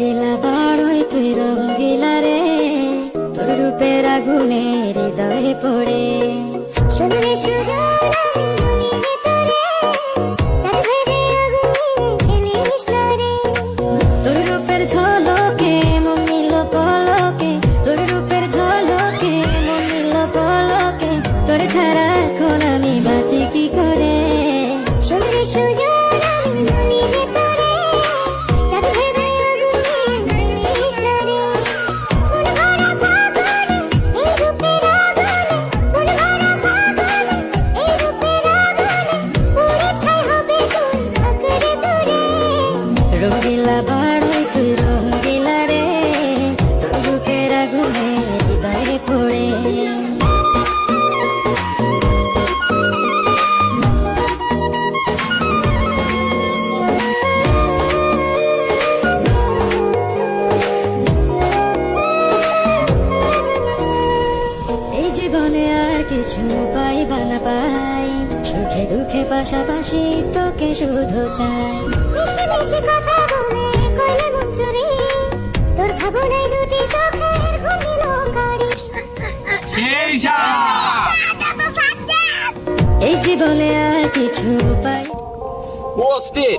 রঙ্গিলা বড়ই তুই রঙ্গিলা রে, তোর রূপের আগুনে হৃদয়ে পড়ে। শুনলে সুজন আমি বলি যে তোরে, চাঁদ ভেবে আগুনে ফেলিস না রে। তোর রূপের ঝলকে মন নিল পলকে, তোর রূপের ঝলকে মন নিল পলকে, তোর ছাড়া এখন আমি বাঁচি কি করে। শুনলে সুজন আমি বলি যে তোরে, চাঁদ ভেবে আগুনে ফেলিস না রে। মন ভরা ফাগুনে এই রূপের আগুনে, মন ভরা ফাগুনে এই রূপের আগুনে, পুড়ে ছাই হবে তোর আঁকড়ে ধরে। রঙ্গিলা বড়ই তুই রঙ্গিলা রে, তোর রূপের আগুনে হৃদয়ে পড়ে। এই জীবনে আর কিছু পাইবা না পাই, সুখে দুঃখে পাশাপাশি তোকে শুধু চাই। মিষ্টি মিষ্টি কথা বলে কইলে মন চুরি, তোর ভাবনায় দুটি চোখের ঘুমিল গাড়ি। এই জীবনে আর কিছু পাই অস্থির